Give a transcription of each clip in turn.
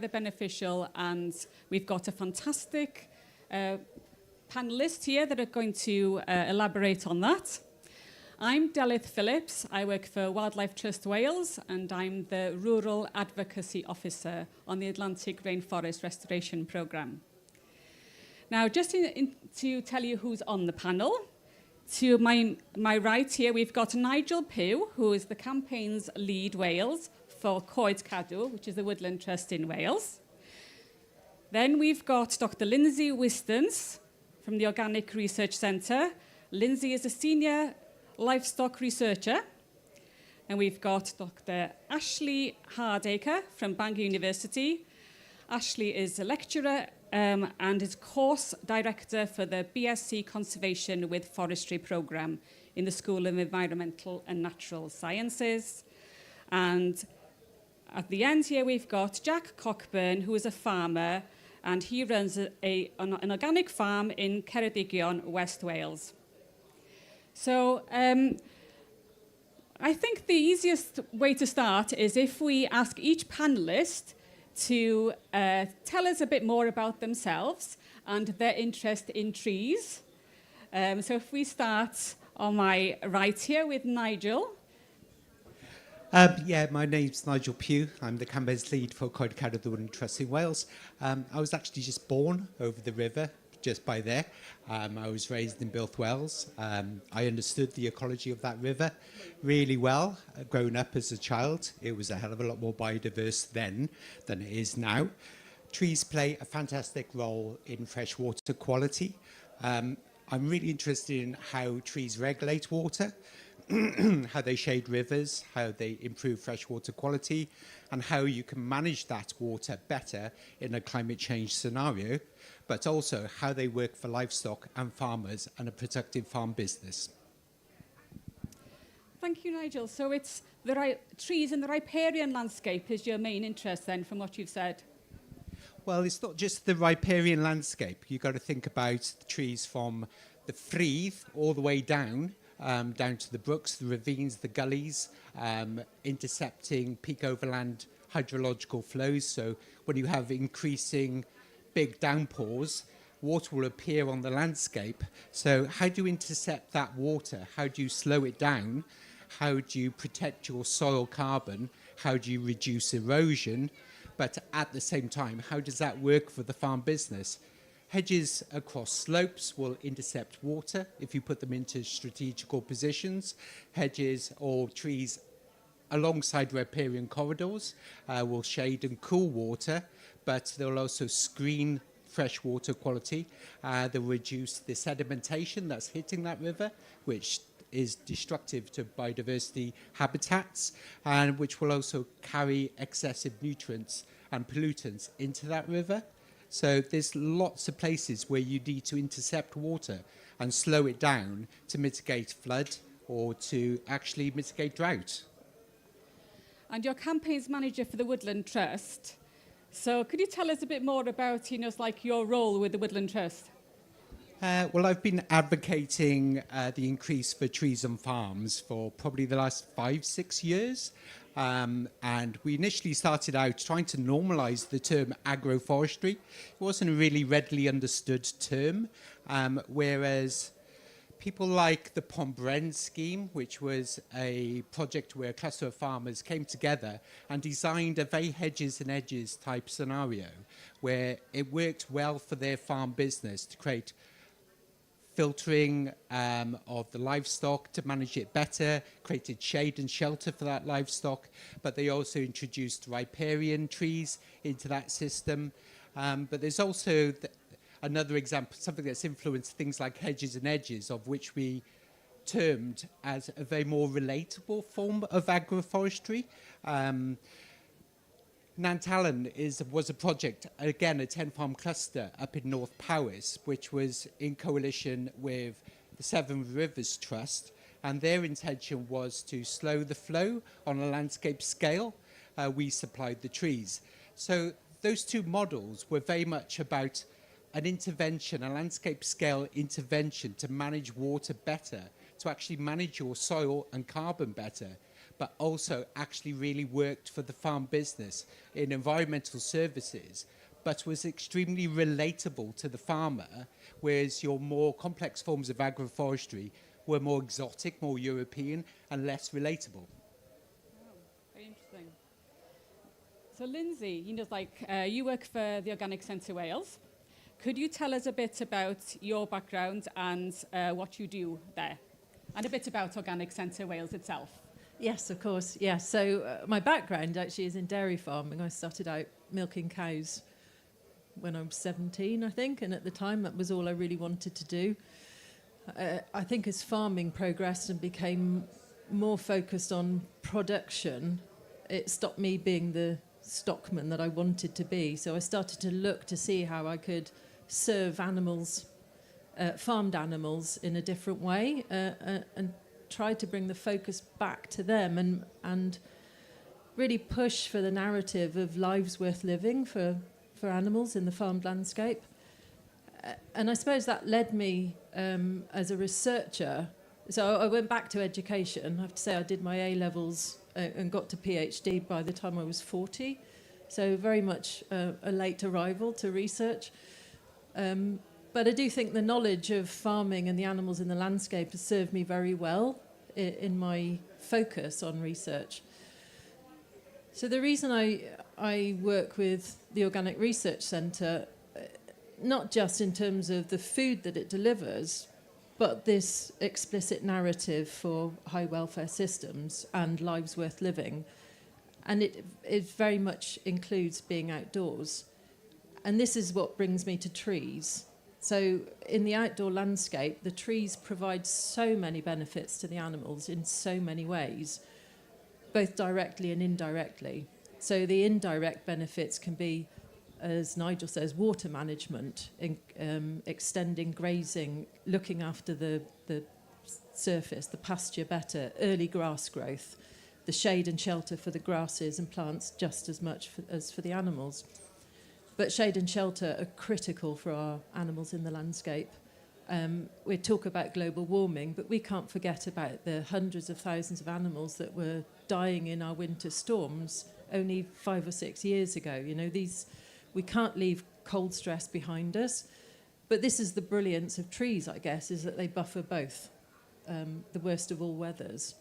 the beneficial, and we've got a fantastic panelists here that are going to elaborate on that. I'm Delyth Phillipps. I work for Wildlife Trust Wales, and I'm the Rural Advocacy Officer on the Atlantic Rainforest Restoration Programme. Now, just to tell you who's on the panel, to my right here, we've got Nigel Pugh, who is the campaign's lead Wales for Coed Cadw, which is the Woodland Trust in Wales. Then we've got Dr. Lindsay Whistance from the Organic Research Centre. Lindsay is a senior livestock researcher. And we've got Dr. Ashley Hardaker from Bangor University. Ashley is a lecturer and is course director for the BSc Conservation with Forestry programme in the School of Environmental and Natural Sciences. And at the end here, we've got Jack Cockburn, who is a farmer, and he runs an organic farm in Cadw, West Wales. So I think the easiest way to start is if we ask each panelist to tell us a bit more about themselves and their interest in trees. So if we start on my right here with Nigel. My name's Nigel Pugh. I'm the campaign's lead for Coed Cadw, the Woodland Trust in Wales. I was actually just born over the river, just by there. I was raised in Builth, Wales. I understood the ecology of that river really well. Growing up as a child, it was a hell of a lot more biodiverse then than it is now. Trees play a fantastic role in freshwater quality. I'm really interested in how trees regulate water, how they shade rivers, how they improve freshwater quality, and how you can manage that water better in a climate change scenario, but also how they work for livestock and farmers and a productive farm business. Thank you, Nigel. So it's the trees in the riparian landscape is your main interest then, from what you've said? Well, it's not just the riparian landscape. You've got to think about the trees from the Frith all the way down to the brooks, the ravines, the gullies, intercepting peak overland hydrological flows. So when you have increasing big downpours, water will appear on the landscape. So how do you intercept that water? How do you slow it down? How do you protect your soil carbon? How do you reduce erosion? But at the same time, how does that work for the farm business? Hedges across slopes will intercept water if you put them into strategical positions. Hedges or trees alongside riparian corridors will shade and cool water, but they'll also screen fresh water quality. They'll reduce the sedimentation that's hitting that river, which is destructive to biodiversity habitats, and which will also carry excessive nutrients and pollutants into that river. So there's lots of places where you need to intercept water and slow it down to mitigate flood or to actually mitigate drought. And you're campaigns manager for the Woodland Trust. So could you tell us a bit more about, your role with the Woodland Trust? Well, I've been advocating the increase for trees on farms for probably the last 5-6 years. And we initially started out trying to normalise the term agroforestry. It wasn't a really readily understood term, whereas people like the Cockburn scheme, which was a project where a cluster of farmers came together and designed a very hedges and edges type scenario, where it worked well for their farm business to create filtering of the livestock to manage it better, created shade and shelter for that livestock, but they also introduced riparian trees into that system. But there's also another example, something that's influenced things like hedges and edges, of which we termed as a very more relatable form of agroforestry. Nantallen was a project, again, a 10-farm cluster up in North Powys, which was in coalition with the Severn Rivers Trust, and their intention was to slow the flow on a landscape scale. We supplied the trees. So those two models were very much about an intervention, a landscape scale intervention to manage water better, to actually manage your soil and carbon better. but also actually really worked for the farm business in environmental services, but was extremely relatable to the farmer, whereas your more complex forms of agroforestry were more exotic, more European, and less relatable. Very interesting. So Lindsay, you work for the Organic Centre Wales. Could you tell us a bit about your background and what you do there? And a bit about Organic Centre Wales itself. Yes, of course. Yeah. So my background actually is in dairy farming. I started out milking cows when I was 17, I think, and at the time that was all I really wanted to do. I think as farming progressed and became more focused on production, it stopped me being the stockman that I wanted to be. So I started to look to see how I could serve animals, farmed animals, in a different way, and try to bring the focus back to them and really push for the narrative of lives worth living for animals in the farmed landscape. And I suppose that led me as a researcher. So I went back to education. I have to say I did my A-levels and got to PhD by the time I was 40. So very much a late arrival to research. But I do think the knowledge of farming and the animals in the landscape has served me very well in my focus on research. So the reason I work with the Organic Research Centre, not just in terms of the food that it delivers, but this explicit narrative for high welfare systems and lives worth living. And it very much includes being outdoors. And this is what brings me to trees. So in the outdoor landscape, the trees provide so many benefits to the animals in so many ways, both directly and indirectly. So the indirect benefits can be, as Nigel says, water management, extending grazing, looking after the surface, the pasture better, early grass growth, the shade and shelter for the grasses and plants just as much as for the animals. But shade and shelter are critical for our animals in the landscape. We talk about global warming, but we can't forget about the hundreds of thousands of animals that were dying in our winter storms only 5 or 6 years ago. You know, we can't leave cold stress behind us. But this is the brilliance of trees, I guess, is that they buffer both, the worst of all weathers.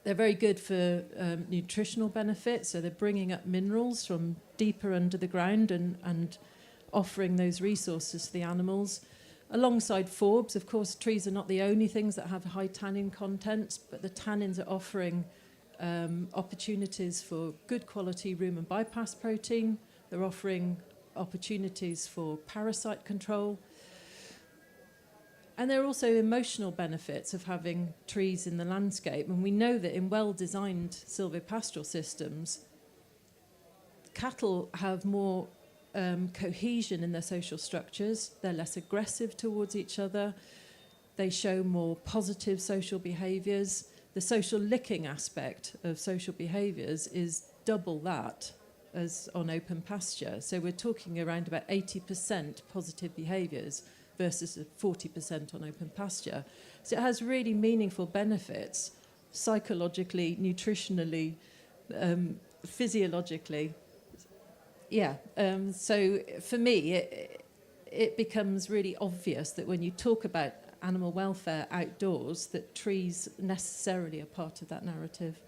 They're very good for nutritional benefits, so they're bringing up minerals from deeper under the ground and offering those resources to the animals. Alongside forbs, of course, trees are not the only things that have high tannin content, but the tannins are offering opportunities for good quality rumen bypass protein. They're offering opportunities for parasite control. And there are also emotional benefits of having trees in the landscape. And we know that in well-designed silvopastoral systems, cattle have more cohesion in their social structures. They're less aggressive towards each other. They show more positive social behaviours. The social licking aspect of social behaviours is double that as on open pasture. So we're talking around about 80% positive behaviours versus 40% on open pasture. So it has really meaningful benefits psychologically, nutritionally, physiologically. Yeah, so for me, it becomes really obvious that when you talk about animal welfare outdoors, that trees necessarily are part of that narrative.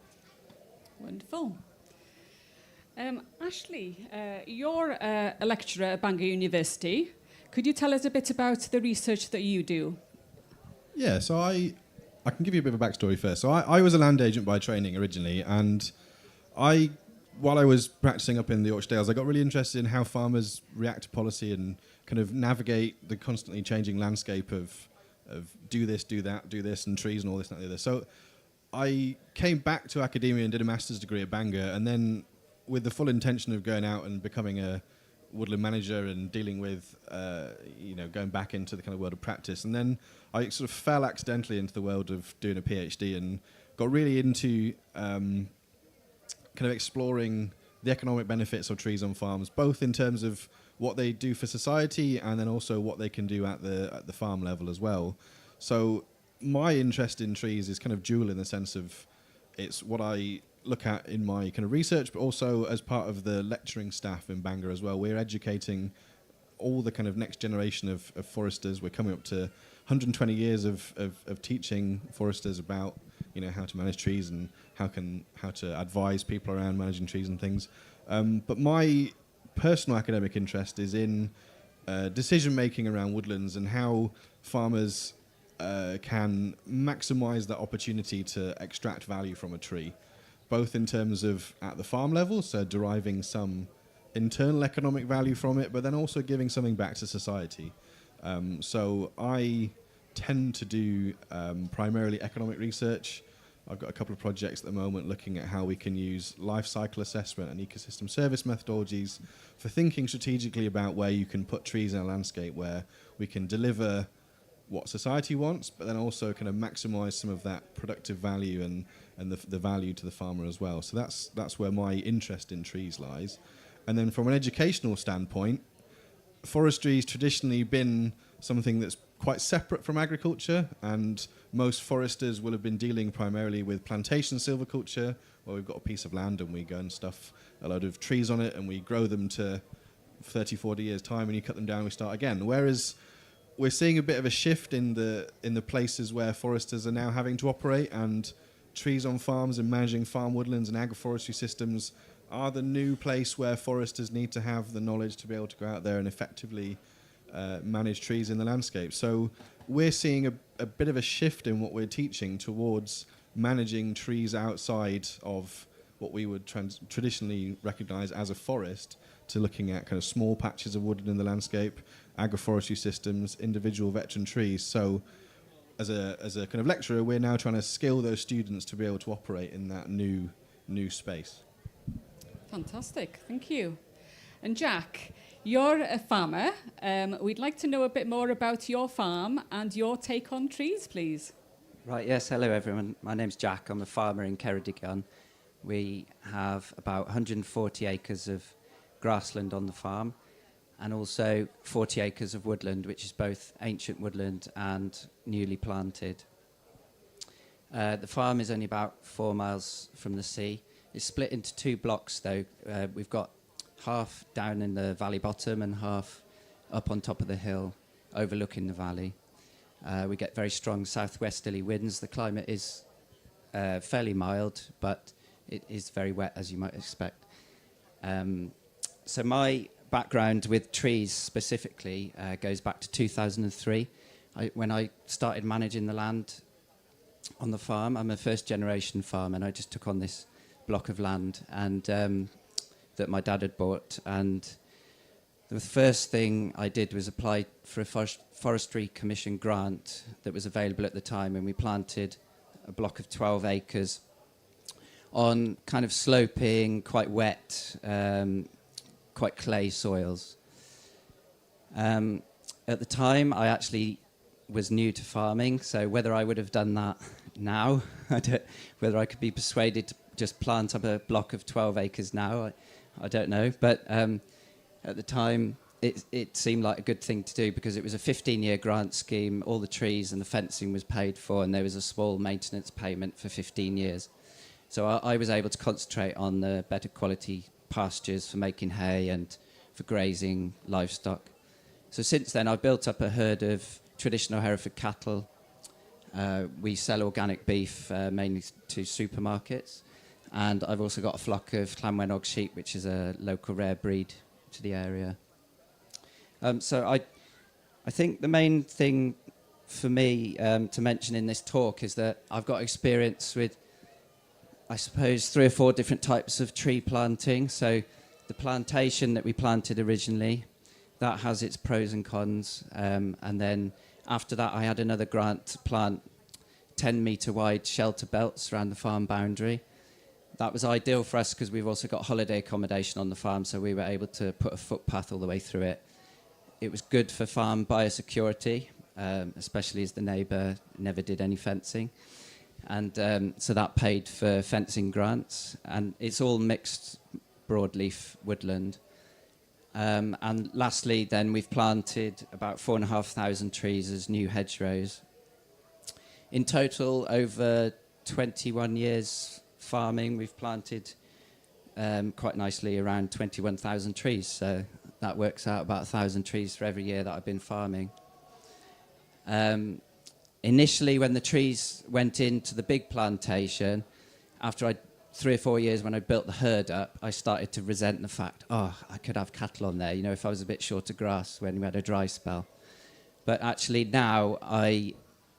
Wonderful. Ashley, you're a lecturer at Bangor University. Could you tell us a bit about the research that you do? Yeah, so I can give you a bit of a backstory first. So I was a land agent by training originally, and while I was practicing up in the Yorkshire Dales, I got really interested in how farmers react to policy and kind of navigate the constantly changing landscape of do this, do that, do this, and trees and all this and that and the other. So I came back to academia and did a master's degree at Bangor, and then with the full intention of going out and becoming a woodland manager and dealing with, going back into the kind of world of practice. And then I sort of fell accidentally into the world of doing a PhD and got really into kind of exploring the economic benefits of trees on farms, both in terms of what they do for society and then also what they can do at the farm level as well. So my interest in trees is kind of dual in the sense of it's what I look at in my kind of research, but also as part of the lecturing staff in Bangor as well. We're educating all the kind of next generation of foresters. We're coming up to 120 years of teaching foresters about, you know, how to manage trees and how to advise people around managing trees and things. But my personal academic interest is in decision making around woodlands and how farmers can maximise that opportunity to extract value from a tree, both in terms of at the farm level, so deriving some internal economic value from it, but then also giving something back to society. So I tend to do primarily economic research. I've got a couple of projects at the moment looking at how we can use life cycle assessment and ecosystem service methodologies for thinking strategically about where you can put trees in a landscape where we can deliver what society wants, but then also kind of maximise some of that productive value and the value to the farmer as well. So that's where my interest in trees lies. And then from an educational standpoint, forestry has traditionally been something that's quite separate from agriculture, and most foresters will have been dealing primarily with plantation silviculture, where we've got a piece of land and we go and stuff a load of trees on it and we grow them to 30, 40 years' time, and you cut them down and we start again. Whereas we're seeing a bit of a shift in the places where foresters are now having to operate, and trees on farms and managing farm woodlands and agroforestry systems are the new place where foresters need to have the knowledge to be able to go out there and effectively manage trees in the landscape. So we're seeing a bit of a shift in what we're teaching towards managing trees outside of what we would traditionally recognise as a forest, to looking at kind of small patches of woodland in the landscape, agroforestry systems, individual veteran trees. So as a kind of lecturer, we're now trying to skill those students to be able to operate in that new space. Fantastic, thank you. And Jack, you're a farmer. We'd like to know a bit more about your farm and your take on trees, please. Right, yes, hello everyone. My name's Jack. I'm a farmer in Cadw. We have about 140 acres of grassland on the farm, and also 40 acres of woodland, which is both ancient woodland and newly planted. The farm is only about 4 miles from the sea. It's split into 2 blocks, though. We've got half down in the valley bottom and half up on top of the hill, overlooking the valley. We get very strong southwesterly winds. The climate is fairly mild, but it is very wet, as you might expect. So my background with trees specifically goes back to 2003, when I started managing the land on the farm. I'm a first-generation farmer, and I just took on this block of land and that my dad had bought. And the first thing I did was apply for a Forestry Commission grant that was available at the time, and we planted a block of 12 acres on kind of sloping, quite wet, quite clay soils. At the time, I actually was new to farming, so whether I would have done that now, whether I could be persuaded to just plant up a block of 12 acres now, I don't know. But at the time, it seemed like a good thing to do, because it was a 15-year grant scheme. All the trees and the fencing was paid for, and there was a small maintenance payment for 15 years. So I was able to concentrate on the better quality pastures for making hay and for grazing livestock. So since then, I've built up a herd of traditional Hereford cattle. We sell organic beef mainly to supermarkets. And I've also got a flock of Llanwenog sheep, which is a local rare breed to the area. So I think the main thing for me to mention in this talk is that I've got experience with, I suppose, 3 or 4 different types of tree planting. So the plantation that we planted originally, that has its pros and cons. And then after that, I had another grant to plant 10-metre wide shelter belts around the farm boundary. That was ideal for us because we've also got holiday accommodation on the farm, so we were able to put a footpath all the way through it. It was good for farm biosecurity, especially as the neighbour never did any fencing. And so that paid for fencing grants. And it's all mixed broadleaf woodland. And lastly, then, we've planted about 4,500 trees as new hedgerows. In total, over 21 years farming, we've planted quite nicely around 21,000 trees. So that works out about 1,000 trees for every year that I've been farming. Initially, when the trees went into the big plantation, after 3 or 4 years when I built the herd up, I started to resent the fact, I could have cattle on there, if I was a bit short of grass when we had a dry spell. But actually now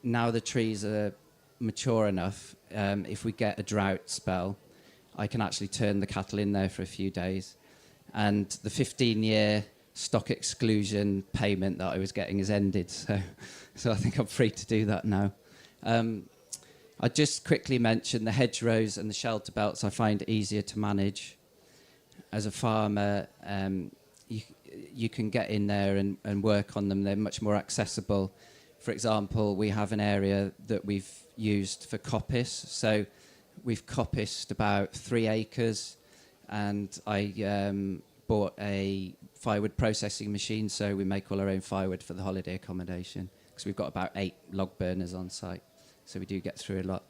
the trees are mature enough, if we get a drought spell, I can actually turn the cattle in there for a few days. And the 15-year stock exclusion payment that I was getting has ended, so I think I'm free to do that now. I just quickly mention the hedgerows and the shelter belts I find easier to manage. As a farmer, you can get in there and work on them. They're much more accessible. For example, we have an area that we've used for coppice. So we've coppiced about 3 acres, and I bought a firewood processing machine, so we make all our own firewood for the holiday accommodation, because we've got about 8 log burners on site. So we do get through a lot.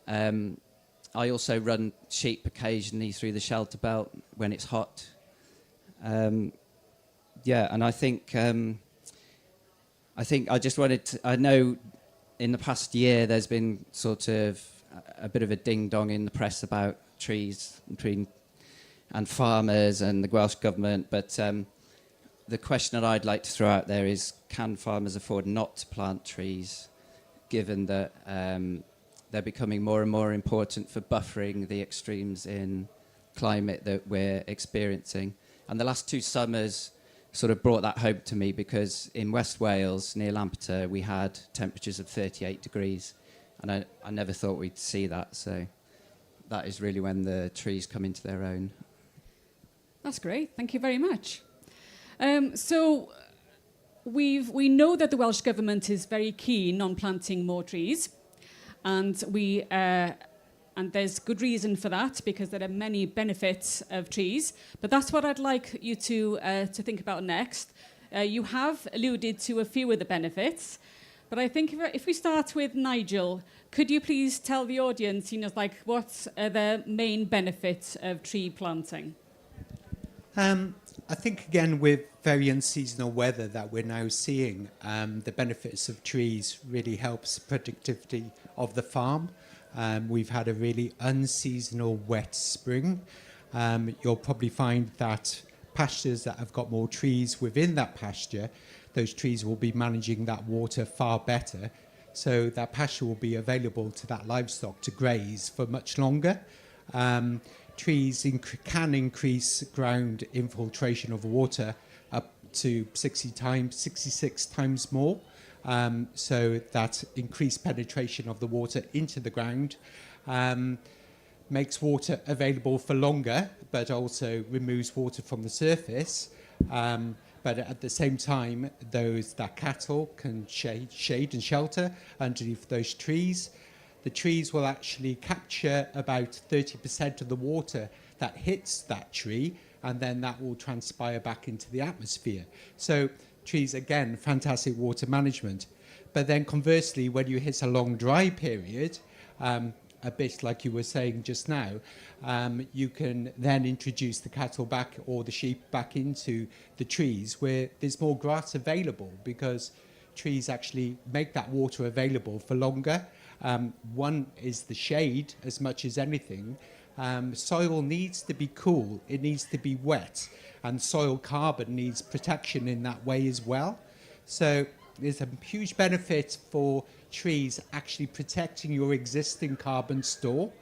I also run sheep occasionally through the shelter belt when it's hot. And I think I just wanted to, I know in the past year there's been sort of a bit of a ding-dong in the press about trees and farmers and the Welsh government, but the question that I'd like to throw out there is, can farmers afford not to plant trees, given that they're becoming more and more important for buffering the extremes in climate that we're experiencing? And the last 2 summers sort of brought that home to me, because in West Wales, near Lampeter, we had temperatures of 38 degrees, and I never thought we'd see that. So that is really when the trees come into their own. That's great. Thank you very much. So we know that the Welsh Government is very keen on planting more trees, and and there's good reason for that, because there are many benefits of trees. But that's what I'd like you to think about next. You have alluded to a few of the benefits, but I think if we start with Nigel, could you please tell the audience, what are the main benefits of tree planting? I think, again, with very unseasonal weather that we're now seeing, the benefits of trees really helps productivity of the farm. We've had a really unseasonal wet spring. You'll probably find that pastures that have got more trees within that pasture, those trees will be managing that water far better. So that pasture will be available to that livestock to graze for much longer. Trees can increase ground infiltration of water up to 66 times more. So that increased penetration of the water into the ground makes water available for longer, but also removes water from the surface. But at the same time, that cattle can shade and shelter underneath those trees. The trees will actually capture about 30% of the water that hits that tree, and then that will transpire back into the atmosphere. So trees, again, fantastic water management. But then conversely, when you hit a long dry period, a bit like you were saying just now, you can then introduce the cattle back or the sheep back into the trees where there's more grass available, because trees actually make that water available for longer. One is the shade as much as anything. Soil needs to be cool, it needs to be wet, and soil carbon needs protection in that way as well. So there's a huge benefit for trees actually protecting your existing carbon store,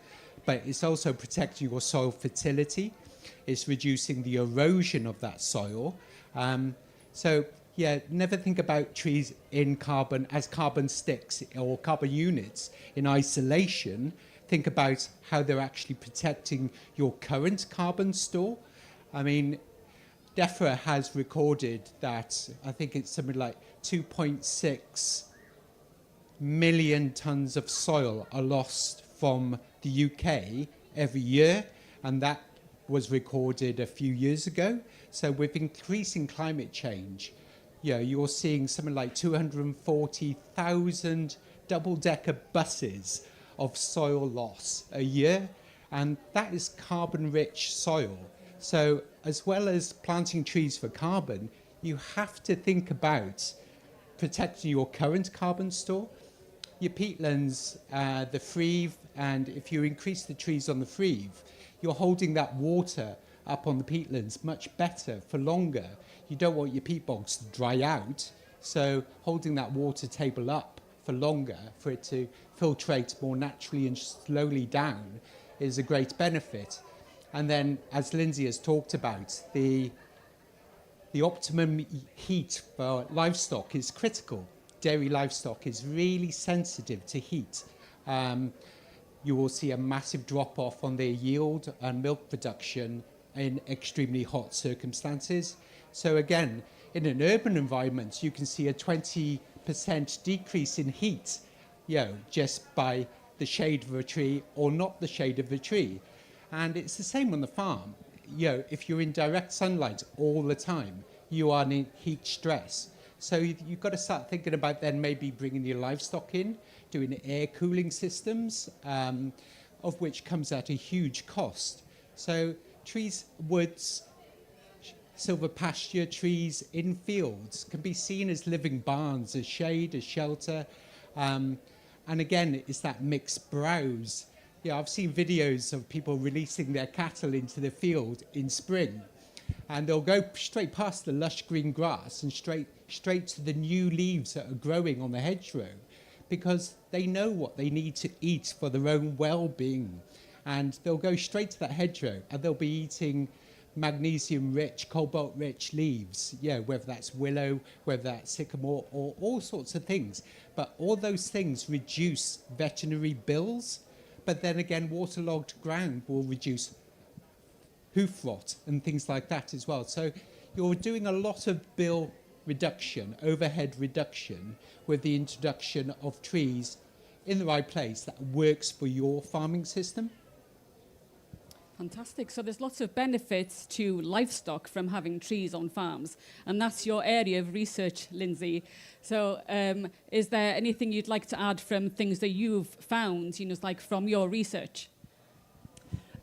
but it's also protecting your soil fertility. It's reducing the erosion of that soil. Never think about trees in carbon as carbon sticks or carbon units in isolation. Think about how they're actually protecting your current carbon store. I mean, DEFRA has recorded that I think it's something like 2.6 million tons of soil are lost from the UK every year, and that was recorded a few years ago. So with increasing climate change, you're seeing something like 240,000 double-decker buses of soil loss a year. and that is carbon-rich soil. So as well as planting trees for carbon, you have to think about protecting your current carbon store, your peatlands, the freeve, and if you increase the trees on the freeve, you're holding that water up on the peatlands much better for longer. You don't want your peat bogs to dry out, so holding that water table up for longer, for it to filtrate more naturally and slowly down, is a great benefit. And then, as Lindsay has talked about, the optimum heat for livestock is critical. Dairy livestock is really sensitive to heat. You will see a massive drop-off on their yield and milk production in extremely hot circumstances. So again, in an urban environment, you can see a 20% decrease in heat, just by the shade of a tree or not the shade of a tree. And it's the same on the farm. If you're in direct sunlight all the time, you are in heat stress. So you've got to start thinking about then maybe bringing your livestock in, doing air cooling systems, of which comes at a huge cost. So trees, woods, silver pasture trees in fields can be seen as living barns, as shade, as shelter. And again, it's that mixed browse. I've seen videos of people releasing their cattle into the field in spring, and they'll go straight past the lush green grass and straight to the new leaves that are growing on the hedgerow, because they know what they need to eat for their own well-being. And they'll go straight to that hedgerow and they'll be eating magnesium-rich, cobalt-rich leaves, whether that's willow, whether that's sycamore, or all sorts of things. But all those things reduce veterinary bills. But then again, waterlogged ground will reduce hoof rot and things like that as well. So you're doing a lot of bill reduction, overhead reduction, with the introduction of trees in the right place that works for your farming system. Fantastic. So there's lots of benefits to livestock from having trees on farms, and that's your area of research, Lindsay. So is there anything you'd like to add from things that you've found, like from your research?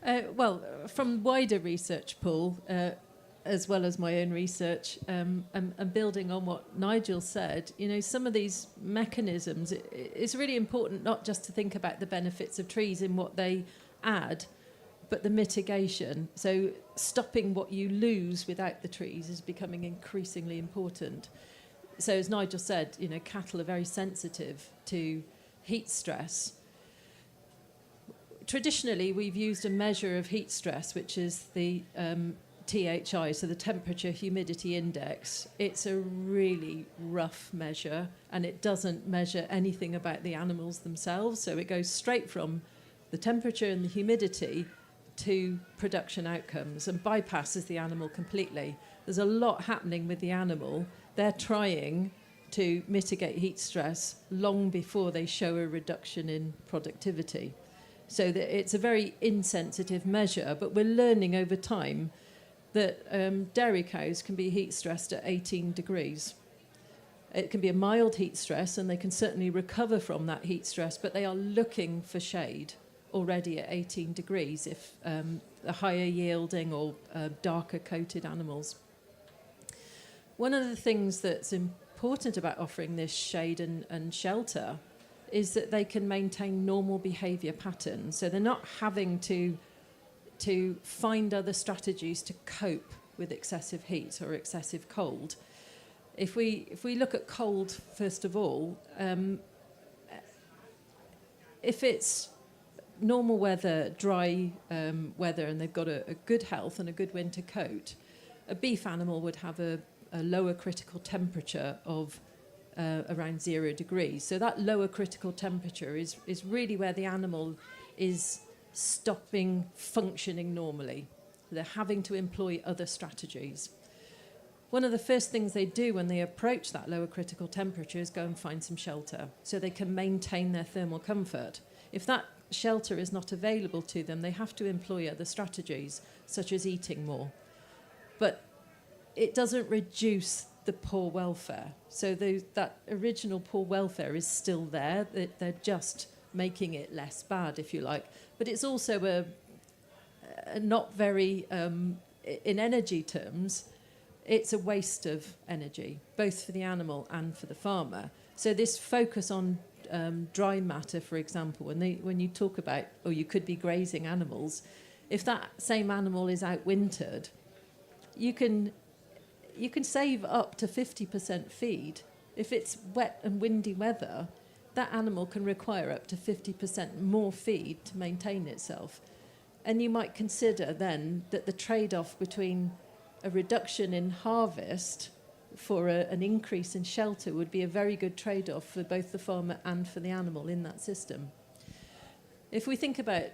Well, from wider research pool, as well as my own research, and building on what Nigel said, some of these mechanisms, it's really important not just to think about the benefits of trees in what they add, but the mitigation. So stopping what you lose without the trees is becoming increasingly important. So as Nigel said, cattle are very sensitive to heat stress. Traditionally, we've used a measure of heat stress, which is the THI, so the temperature humidity index. It's a really rough measure, and it doesn't measure anything about the animals themselves. So it goes straight from the temperature and the humidity to production outcomes and bypasses the animal completely. There's a lot happening with the animal. They're trying to mitigate heat stress long before they show a reduction in productivity. So that it's a very insensitive measure, but we're learning over time that dairy cows can be heat stressed at 18 degrees. It can be a mild heat stress, and they can certainly recover from that heat stress, but they are looking for shade already at 18 degrees if the higher yielding or darker coated animals. One of the things that's important about offering this shade and shelter is that they can maintain normal behaviour patterns. So they're not having to find other strategies to cope with excessive heat or excessive cold. If we look at cold, first of all, if it's normal weather, dry weather, and they've got a good health and a good winter coat, a beef animal would have a lower critical temperature of around 0 degrees. So that lower critical temperature is really where the animal is stopping functioning normally. They're having to employ other strategies. One of the first things they do when they approach that lower critical temperature is go and find some shelter so they can maintain their thermal comfort. If that shelter is not available to them, they have to employ other strategies, such as eating more. But it doesn't reduce the poor welfare. So that original poor welfare is still there. They're just making it less bad, if you like. But it's also not very, in energy terms, it's a waste of energy, both for the animal and for the farmer. So this focus on dry matter, for example, when you talk about, or you could be grazing animals, if that same animal is outwintered, you can save up to 50% feed. If it's wet and windy weather, that animal can require up to 50% more feed to maintain itself. And you might consider then that the trade-off between a reduction in harvest for an increase in shelter would be a very good trade-off for both the farmer and for the animal in that system. If we think about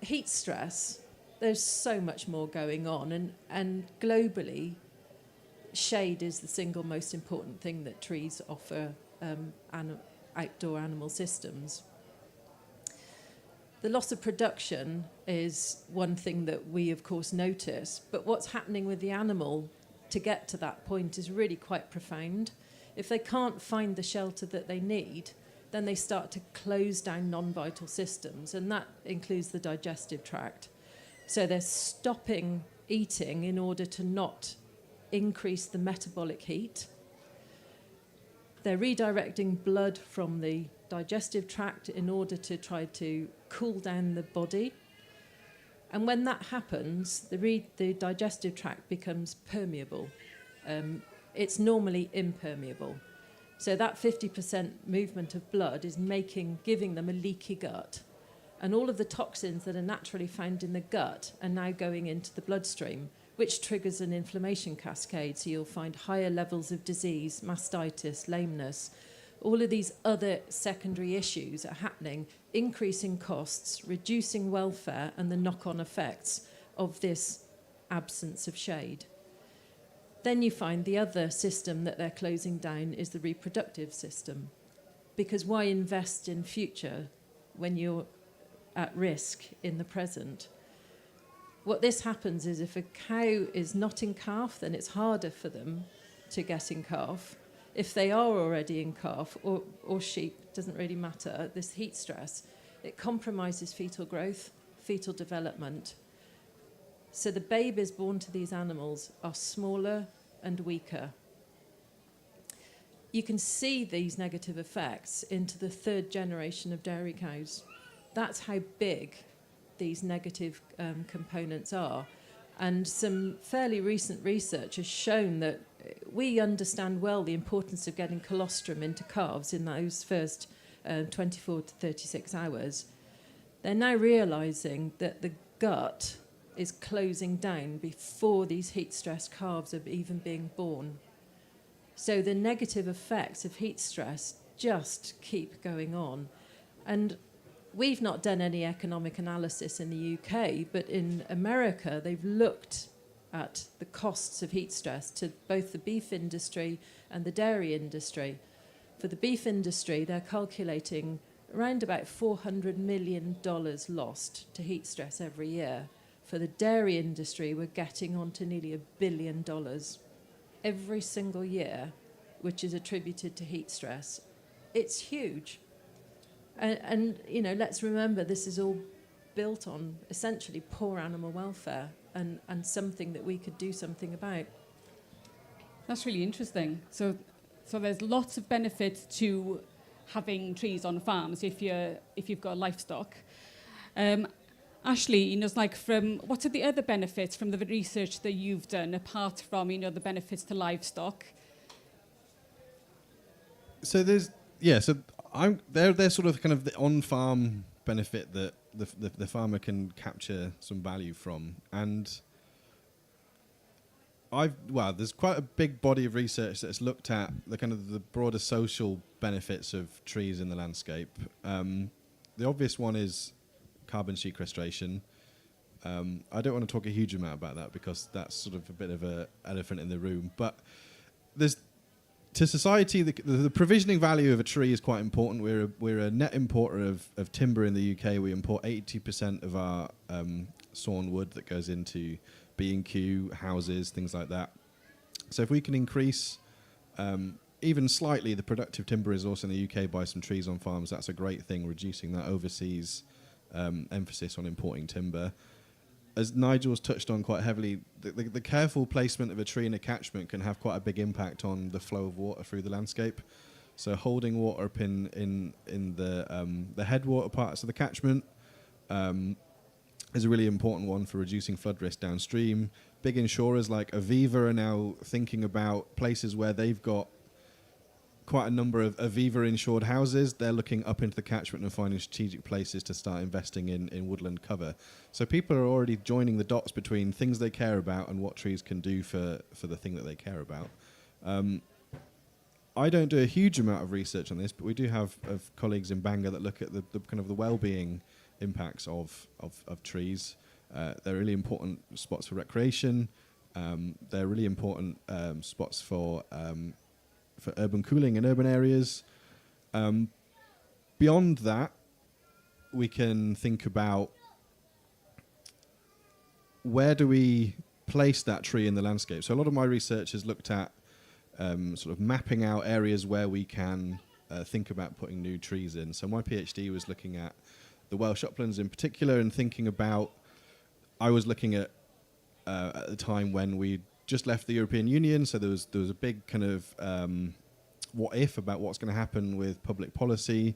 heat stress, there's so much more going on, and globally, shade is the single most important thing that trees offer outdoor animal systems. The loss of production is one thing that we, of course, notice, but what's happening with the animal to get to that point is really quite profound. If they can't find the shelter that they need, then they start to close down non-vital systems, and that includes the digestive tract. So they're stopping eating in order to not increase the metabolic heat. They're redirecting blood from the digestive tract in order to try to cool down the body. And when that happens, the digestive tract becomes permeable. It's normally impermeable. So that 50% movement of blood is giving them a leaky gut. And all of the toxins that are naturally found in the gut are now going into the bloodstream, which triggers an inflammation cascade. So you'll find higher levels of disease, mastitis, lameness. All of these other secondary issues are happening, increasing costs, reducing welfare, and the knock-on effects of this absence of shade. Then you find the other system that they're closing down is the reproductive system. Because why invest in future when you're at risk in the present? What this happens is if a cow is not in calf, then it's harder for them to get in calf. If they are already in calf, or sheep, doesn't really matter, this heat stress, it compromises fetal growth, fetal development. So the babies born to these animals are smaller and weaker. You can see these negative effects into the third generation of dairy cows. That's how big these negative components are. And some fairly recent research has shown that we understand well the importance of getting colostrum into calves in those first 24 to 36 hours. They're now realising that the gut is closing down before these heat-stressed calves are even being born. So the negative effects of heat stress just keep going on. And we've not done any economic analysis in the UK, but in America, they've looked at the costs of heat stress to both the beef industry and the dairy industry. For the beef industry, they're calculating around about $400 million lost to heat stress every year. For the dairy industry, we're getting on to nearly $1 billion every single year, which is attributed to heat stress. It's huge. And you know, let's remember this is all built on essentially poor animal welfare and something that we could do something about. That's really interesting. So there's lots of benefits to having trees on farms if you've got livestock. Ashley, what are the other benefits from the research that you've done apart from the benefits to livestock? So there's they're sort of kind of the on-farm benefit that the farmer can capture some value from, and there's quite a big body of research that's looked at the kind of the broader social benefits of trees in the landscape. The obvious one is carbon sequestration. I don't want to talk a huge amount about that because that's sort of a bit of an elephant in the room, but to society, the provisioning value of a tree is quite important. We're a net importer of timber in the UK. We import 80% of our sawn wood that goes into B&Q, houses, things like that. So if we can increase even slightly the productive timber resource in the UK by some trees on farms, that's a great thing, reducing that overseas emphasis on importing timber. As Nigel's touched on quite heavily, the careful placement of a tree in a catchment can have quite a big impact on the flow of water through the landscape. So holding water up in the headwater parts of the catchment is a really important one for reducing flood risk downstream. Big insurers like Aviva are now thinking about places where they've got quite a number of Aviva-insured houses. They're looking up into the catchment and finding strategic places to start investing in woodland cover. So people are already joining the dots between things they care about and what trees can do for the thing that they care about. I don't do a huge amount of research on this, but we do have colleagues in Bangor that look at the kind of the well-being impacts of trees. They're really important spots for recreation. They're really important spots for urban cooling in urban areas. Beyond that, we can think about where do we place that tree in the landscape. So a lot of my research has looked at sort of mapping out areas where we can think about putting new trees in. So my PhD was looking at the Welsh uplands in particular and thinking about, I was looking at the time when we just left the European Union, so there was a big kind of what if about what's going to happen with public policy.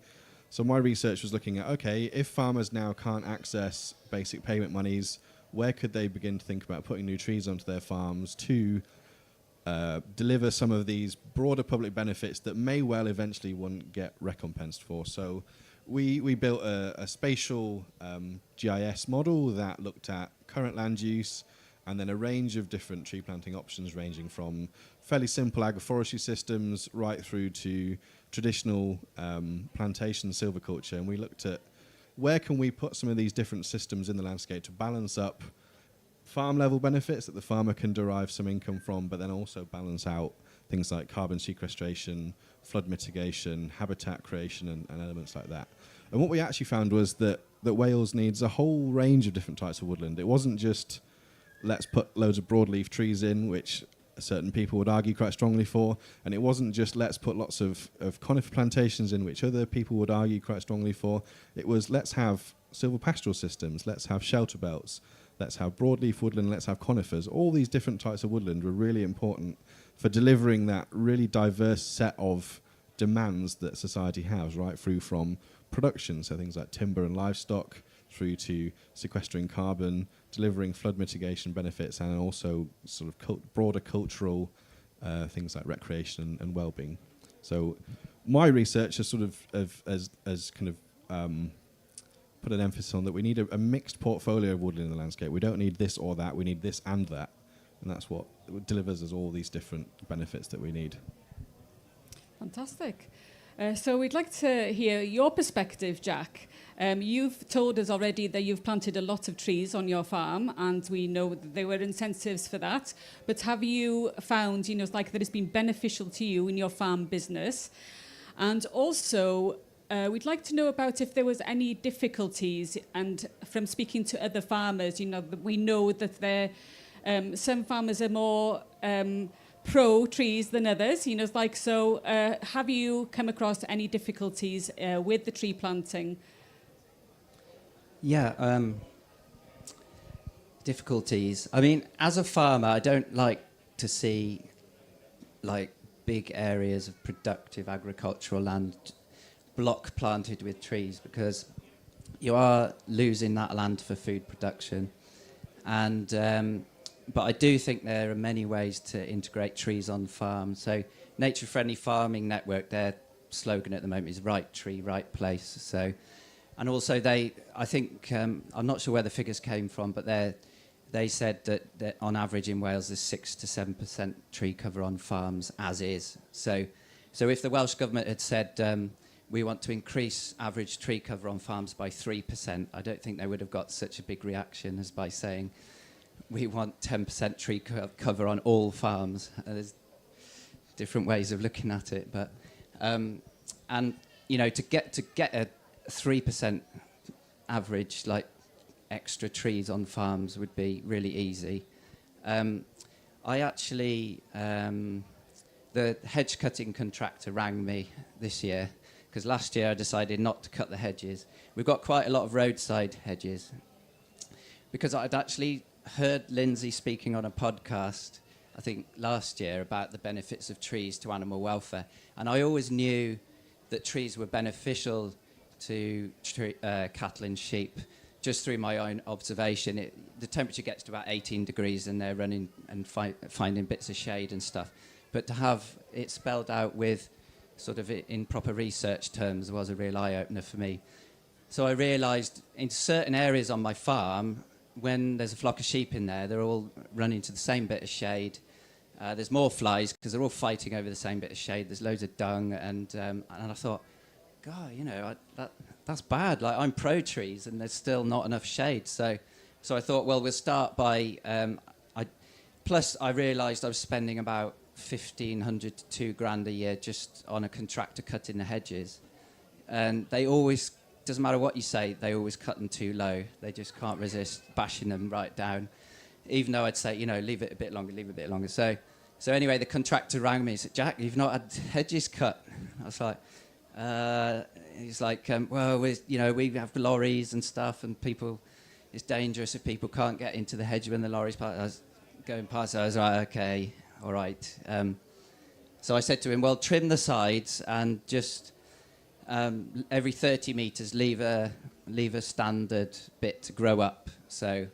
So my research was looking at, okay, if farmers now can't access basic payment monies, where could they begin to think about putting new trees onto their farms to deliver some of these broader public benefits that may well eventually won't get recompensed for. So we built a spatial GIS model that looked at current land use and then a range of different tree planting options ranging from fairly simple agroforestry systems right through to traditional plantation silviculture. And we looked at where can we put some of these different systems in the landscape to balance up farm level benefits that the farmer can derive some income from, but then also balance out things like carbon sequestration, flood mitigation, habitat creation, and elements like that. And what we actually found was that Wales needs a whole range of different types of woodland. It wasn't just let's put loads of broadleaf trees in, which certain people would argue quite strongly for, and it wasn't just let's put lots of conifer plantations in, which other people would argue quite strongly for. It was let's have silvopastoral systems, let's have shelter belts, let's have broadleaf woodland, let's have conifers. All these different types of woodland were really important for delivering that really diverse set of demands that society has, right through from production, so things like timber and livestock, through to sequestering carbon, delivering flood mitigation benefits, and also sort of broader cultural things like recreation and well-being. So my research has sort of as kind of put an emphasis on that we need a mixed portfolio of woodland in the landscape. We don't need this or that, we need this and that. And that's what delivers us all these different benefits that we need. Fantastic. So we'd like to hear your perspective, Jack. You've told us already that you've planted a lot of trees on your farm, and we know that there were incentives for that. But have you found, like that it's been beneficial to you in your farm business? And also, we'd like to know about if there was any difficulties, and from speaking to other farmers, we know that some farmers are more pro trees than others, have you come across any difficulties with the tree planting? Yeah, difficulties. I mean, as a farmer, I don't like to see big areas of productive agricultural land block planted with trees, because you are losing that land for food production. And but I do think there are many ways to integrate trees on farms. So Nature Friendly Farming Network, their slogan at the moment is right tree, right place. So, and also I think, I'm not sure where the figures came from, but they said that on average in Wales there's 6 to 7% tree cover on farms as is. So if the Welsh Government had said we want to increase average tree cover on farms by 3%, I don't think they would have got such a big reaction as by saying we want 10% tree cover on all farms. There's different ways of looking at it, but and to get a 3% average extra trees on farms would be really easy. I actually the hedge cutting contractor rang me this year because last year I decided not to cut the hedges. We've got quite a lot of roadside hedges, because I'd actually heard Lindsay speaking on a podcast, I think last year, about the benefits of trees to animal welfare. And I always knew that trees were beneficial to cattle and sheep, just through my own observation. The temperature gets to about 18 degrees and they're running and finding bits of shade and stuff. But to have it spelled out with sort of in proper research terms was a real eye-opener for me. So I realised in certain areas on my farm, when there's a flock of sheep in there, they're all running to the same bit of shade. There's more flies because they're all fighting over the same bit of shade. There's loads of dung, and I thought, God, you know, that's bad. Like, I'm pro trees, and there's still not enough shade. So I thought, well, we'll start by. Plus, I realised I was spending about $1,500 to $2,000 a year just on a contractor cutting the hedges, and they always. Doesn't matter what you say, they always cut them too low. They just can't resist bashing them right down. Even though I'd say, you know, leave it a bit longer, leave it a bit longer. So anyway, the contractor rang me and said, Jack, you've not had hedges cut. I was like, he's like, well, we have lorries and stuff, and people, it's dangerous if people can't get into the hedge when the lorry's going past. I was like, okay, all right. So I said to him, well, trim the sides and just... every 30 metres, leave a standard bit to grow up. So,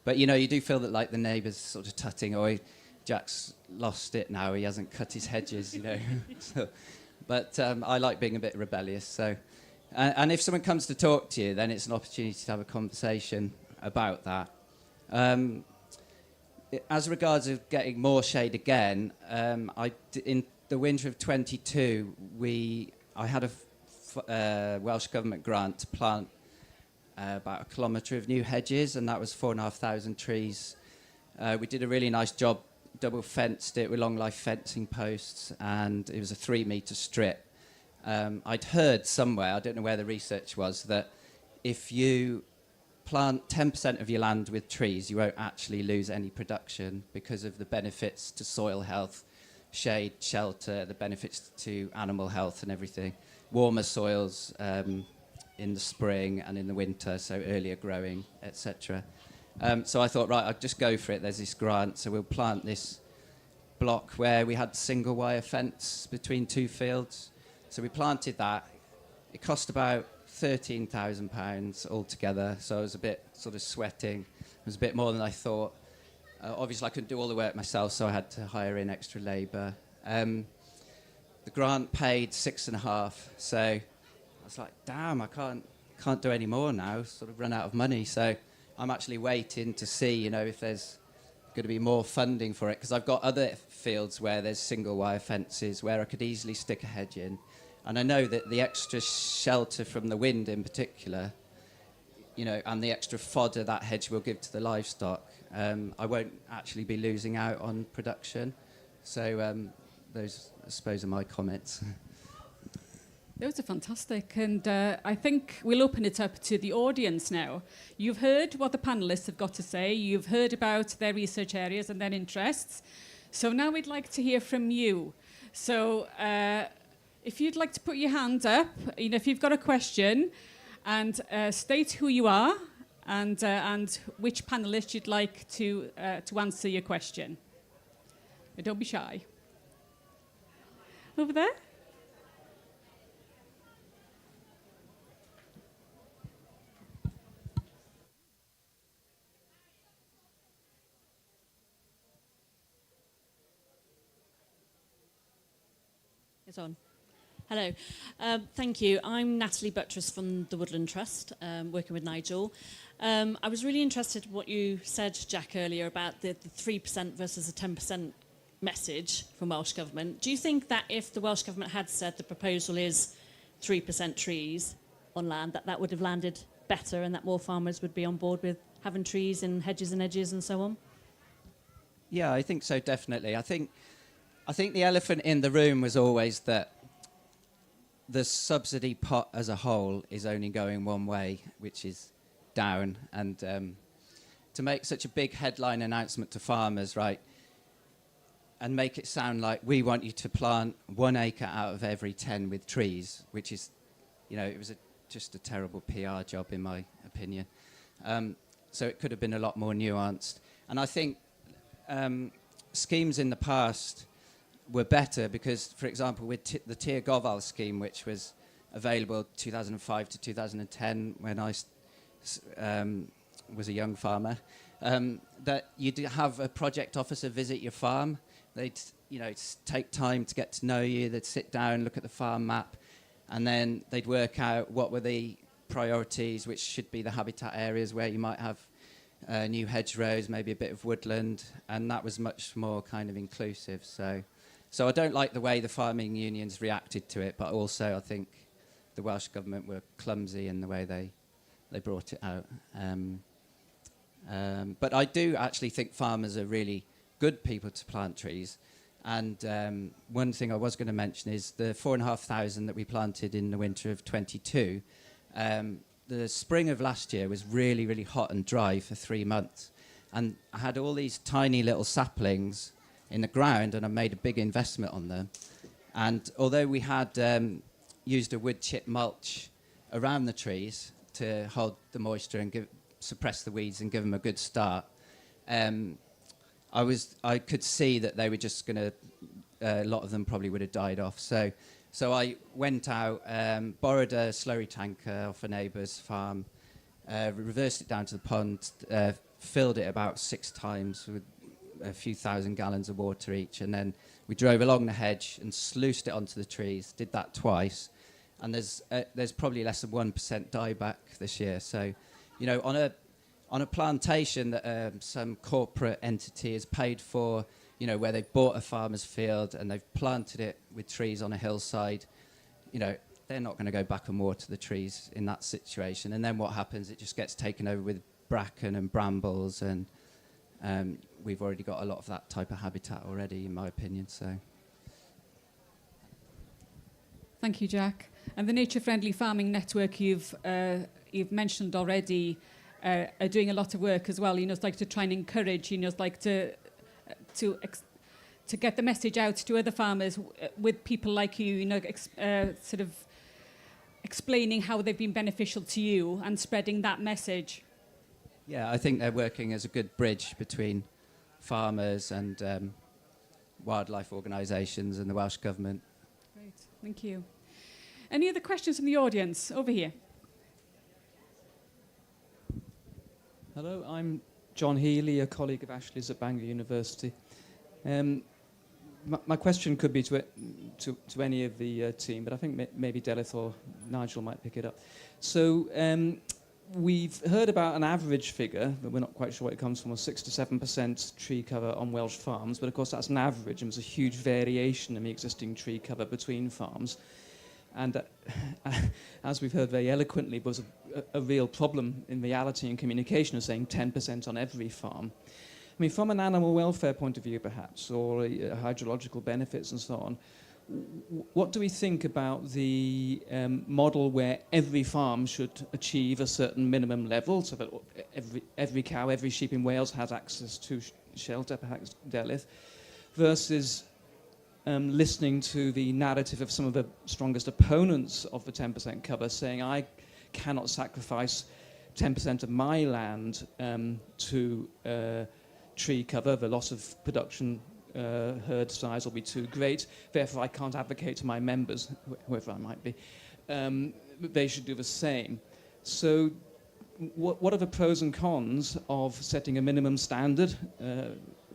but you know, you do feel that like the neighbours sort of tutting, Jack's lost it now. He hasn't cut his hedges, you know. But I like being a bit rebellious. So, and if someone comes to talk to you, then it's an opportunity to have a conversation about that. As regards of getting more shade again, in the winter of 22, I had a Welsh Government grant to plant about 1 kilometre of new hedges, and that was 4,500 trees. We did a really nice job, double fenced it with long life fencing posts, and it was a 3-metre strip. I'd heard somewhere, I don't know where the research was, that if you plant 10% of your land with trees, you won't actually lose any production because of the benefits to soil health, shade, shelter, the benefits to animal health and everything. Warmer soils in the spring and in the winter, so earlier growing, etc. So I thought, right, I'll just go for it. There's this grant, so we'll plant this block where we had single wire fence between 2 fields. So we planted that. It cost about £13,000 altogether, so I was a bit sort of sweating. It was a bit more than I thought. Obviously, I couldn't do all the work myself, so I had to hire in extra labour. The grant paid 6.5, so I was like, damn, I can't do any more now, sort of run out of money. So I'm actually waiting to see, you know, if there's going to be more funding for it, because I've got other fields where there's single wire fences where I could easily stick a hedge in. And I know that the extra shelter from the wind in particular, you know, and the extra fodder that hedge will give to the livestock, I won't actually be losing out on production. So those, I suppose, are my comments. Those are fantastic, and I think we'll open it up to the audience now. You've heard what the panellists have got to say. You've heard about their research areas and their interests. So now we'd like to hear from you. So if you'd like to put your hand up, you know, if you've got a question, and state who you are and which panellist you'd like to answer your question. But don't be shy. Over there. It's on. Hello. Thank you. I'm Natalie Buttress from the Woodland Trust, working with Nigel. I was really interested in what you said, Jack, earlier about the 3% versus the 10% message from Welsh Government. Do you think that if the Welsh Government had said the proposal is 3% trees on land, that would have landed better and that more farmers would be on board with having trees and hedges and edges and so on? Yeah, I think so, definitely. I think the elephant in the room was always that the subsidy pot as a whole is only going one way, which is down. And to make such a big headline announcement to farmers, right, and make it sound like we want you to plant 1 acre out of every 10 with trees, which is it was just a terrible PR job, in my opinion. So it could have been a lot more nuanced. And I think schemes in the past were better because, for example, with the Tir Gofal scheme, which was available 2005 to 2010 when I was a young farmer, that you'd have a project officer visit your farm. They'd take time to get to know you. They'd sit down, look at the farm map, and then they'd work out what were the priorities, which should be the habitat areas where you might have new hedgerows, maybe a bit of woodland, and that was much more kind of inclusive. So I don't like the way the farming unions reacted to it, but also I think the Welsh government were clumsy in the way they brought it out. But I do actually think farmers are really good people to plant trees. And one thing I was going to mention is the 4,500 that we planted in the winter of 22. The spring of last year was really, really hot and dry for 3 months. And I had all these tiny little saplings in the ground, and I made a big investment on them. And although we had used a wood chip mulch around the trees to hold the moisture and suppress the weeds and give them a good start, I could see that they were just going to, a lot of them probably would have died off. So I went out, borrowed a slurry tanker off a neighbour's farm, reversed it down to the pond, filled it about 6 times with a few thousand gallons of water each, and then we drove along the hedge and sluiced it onto the trees, did that twice, and there's probably less than 1% dieback this year. So, on a plantation that some corporate entity has paid for, where they've bought a farmer's field and they've planted it with trees on a hillside, they're not going to go back and water the trees in that situation. And then what happens? It just gets taken over with bracken and brambles, and we've already got a lot of that type of habitat already, in my opinion. So, thank you, Jack. And the Nature Friendly Farming Network you've mentioned already are doing a lot of work as well. It's like to try and encourage, it's like to get the message out to other farmers with people like you, sort of explaining how they've been beneficial to you and spreading that message. Yeah, I think they're working as a good bridge between farmers and wildlife organisations and the Welsh Government. Great, thank you. Any other questions from the audience? Over here. Hello, I'm John Healy, a colleague of Ashley's at Bangor University. My question could be to any of the team, but I think maybe Delyth or Nigel might pick it up. So we've heard about an average figure, but we're not quite sure where it comes from, of 6 to 7% tree cover on Welsh farms. But of course that's an average, and there's a huge variation in the existing tree cover between farms. And as we've heard very eloquently, was a real problem in reality and communication of saying 10% on every farm. I mean, from an animal welfare point of view, perhaps, or hydrological benefits and so on, what do we think about the model where every farm should achieve a certain minimum level, so that every cow, every sheep in Wales has access to shelter, perhaps Delyth, versus listening to the narrative of some of the strongest opponents of the 10% cover, saying I cannot sacrifice 10% of my land to tree cover, the loss of production herd size will be too great, therefore I can't advocate to my members, whoever I might be, that they should do the same. So what are the pros and cons of setting a minimum standard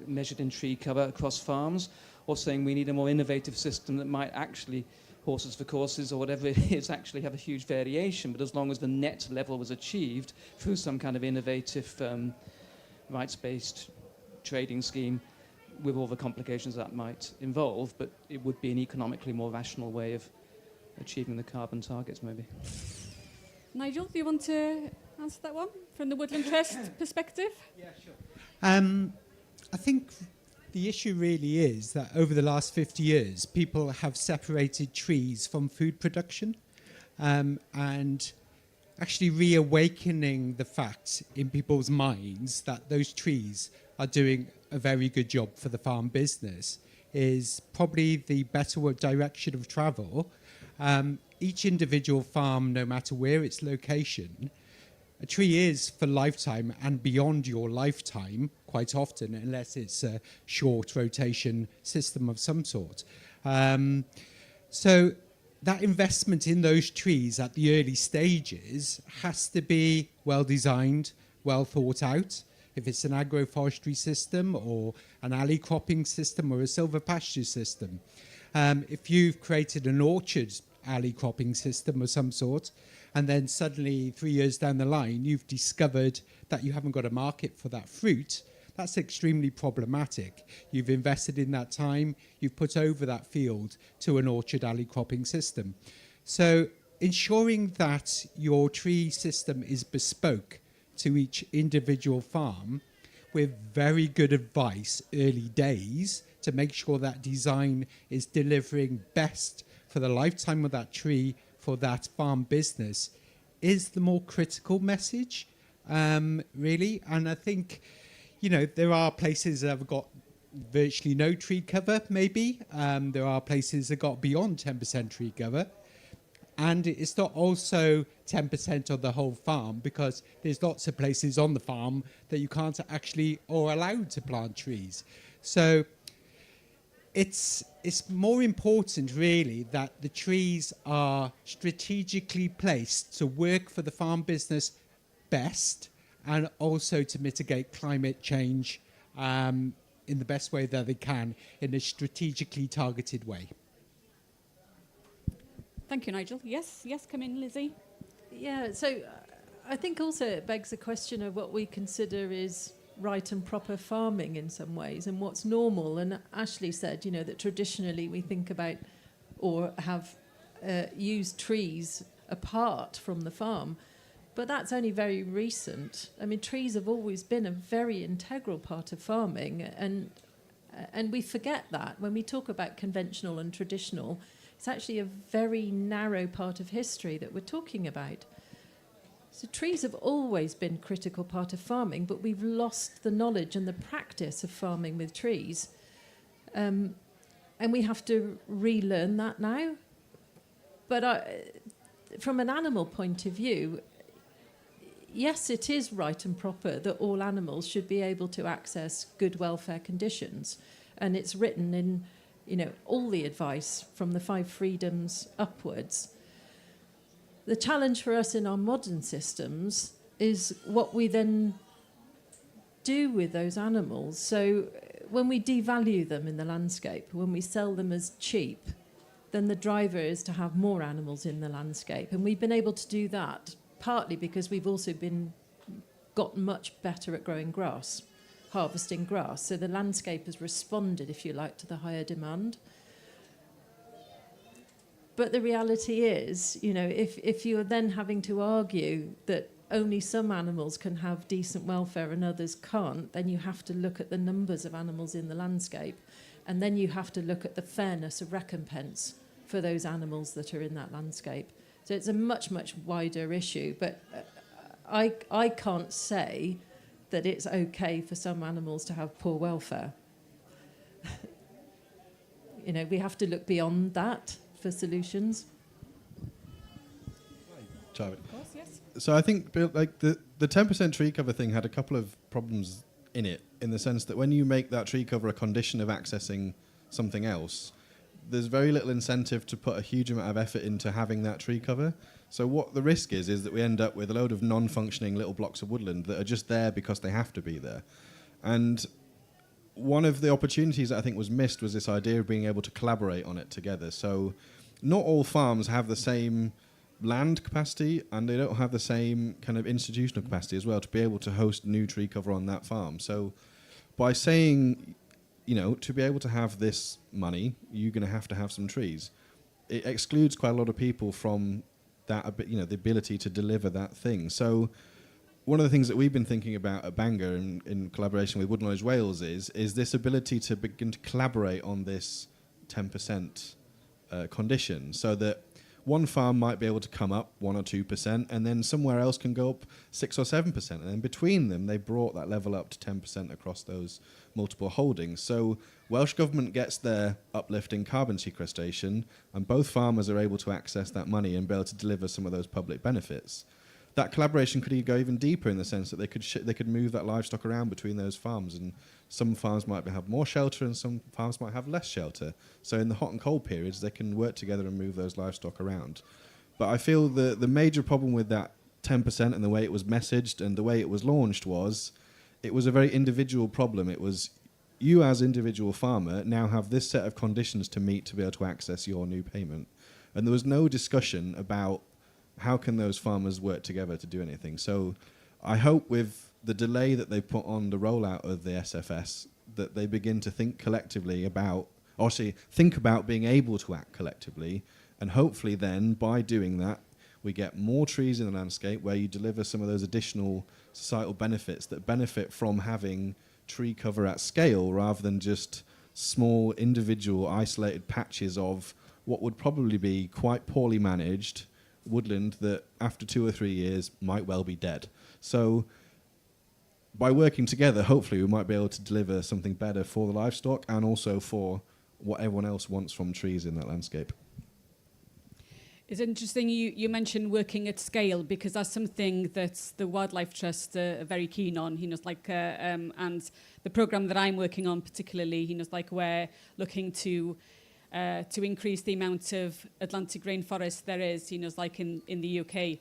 measured in tree cover across farms, or saying we need a more innovative system that might actually, horses for courses or whatever it is, actually have a huge variation, but as long as the net level was achieved through some kind of innovative rights-based trading scheme, with all the complications that might involve, but it would be an economically more rational way of achieving the carbon targets, maybe. Nigel, do you want to answer that one from the Woodland Trust perspective? Yeah, sure. I think the issue really is that over the last 50 years, people have separated trees from food production, and actually reawakening the fact in people's minds that those trees are doing a very good job for the farm business is probably the better direction of travel. Each individual farm, no matter where its location, a tree is for lifetime and beyond your lifetime quite often, unless it's a short rotation system of some sort. So that investment in those trees at the early stages has to be well designed, well thought out. If it's an agroforestry system or an alley cropping system or a silver pasture system. If you've created an orchard alley cropping system of some sort, and then suddenly 3 years down the line, you've discovered that you haven't got a market for that fruit, that's extremely problematic. You've invested in that time, you've put over that field to an orchard alley cropping system. So ensuring that your tree system is bespoke to each individual farm with very good advice early days to make sure that design is delivering best for the lifetime of that tree for that farm business is the more critical message, really. And I think, you know, there are places that have got virtually no tree cover, maybe. There are places that got beyond 10% tree cover. And it's not also 10% of the whole farm, because there's lots of places on the farm that you can't actually or allowed to plant trees. So it's more important, really, that the trees are strategically placed to work for the farm business best and also to mitigate climate change in the best way that they can in a strategically targeted way. Thank you, Nigel. Yes, come in, Lizzie. Yeah, so I think also it begs the question of what we consider is right and proper farming in some ways and what's normal. And Ashley said, you know, that traditionally we think about or have used trees apart from the farm. But that's only very recent. I mean, trees have always been a very integral part of farming, and we forget that when we talk about conventional and traditional. It's actually a very narrow part of history that we're talking about. So trees have always been a critical part of farming, but we've lost the knowledge and the practice of farming with trees. And we have to relearn that now. But from an animal point of view, yes, it is right and proper that all animals should be able to access good welfare conditions. And it's written in, you know, all the advice from the 5 freedoms upwards. The challenge for us in our modern systems is what we then do with those animals. So when we devalue them in the landscape, when we sell them as cheap, then the driver is to have more animals in the landscape. And we've been able to do that partly because we've also gotten much better at growing grass, harvesting grass. So the landscape has responded, if you like, to the higher demand. But the reality is, you know, if you're then having to argue that only some animals can have decent welfare and others can't, then you have to look at the numbers of animals in the landscape, and then you have to look at the fairness of recompense for those animals that are in that landscape. So it's a much, much wider issue. But I can't say that it's okay for some animals to have poor welfare. You know, we have to look beyond that for solutions. Charlie. Of course, yes. So I think like the 10% tree cover thing had a couple of problems in it, in the sense that when you make that tree cover a condition of accessing something else, there's very little incentive to put a huge amount of effort into having that tree cover. So what the risk is that we end up with a load of non-functioning little blocks of woodland that are just there because they have to be there. And one of the opportunities that I think was missed was this idea of being able to collaborate on it together. So not all farms have the same land capacity, and they don't have the same kind of institutional capacity as well to be able to host new tree cover on that farm. So by saying, you know, to be able to have this money, you're going to have some trees, it excludes quite a lot of people from that, you know, the ability to deliver that thing. So one of the things that we've been thinking about at Bangor in collaboration with Woodland Wales is this ability to begin to collaborate on this 10% condition, so that one farm might be able to come up 1 or 2%, and then somewhere else can go up 6 or 7%. And then between them, they brought that level up to 10% across those multiple holdings. So Welsh Government gets their uplift in carbon sequestration, and both farmers are able to access that money and be able to deliver some of those public benefits. That collaboration could go even deeper in the sense that they could move that livestock around between those farms, and some farms might have more shelter and some farms might have less shelter. So in the hot and cold periods, they can work together and move those livestock around. But I feel the major problem with that 10% and the way it was messaged and the way it was launched was it was a very individual problem. It was you as individual farmer now have this set of conditions to meet to be able to access your new payment. And there was no discussion about how can those farmers work together to do anything? So I hope with the delay that they put on the rollout of the SFS that they begin to think collectively about, or think about being able to act collectively, and hopefully then by doing that we get more trees in the landscape where you deliver some of those additional societal benefits that benefit from having tree cover at scale rather than just small individual isolated patches of what would probably be quite poorly managed woodland that after 2 or 3 years might well be dead. So by working together, hopefully we might be able to deliver something better for the livestock and also for what everyone else wants from trees in that landscape. It's interesting you mentioned working at scale, because that's something that the Wildlife Trust are very keen on. And the programme that I'm working on particularly, we're looking to increase the amount of Atlantic rainforest there is, in the UK.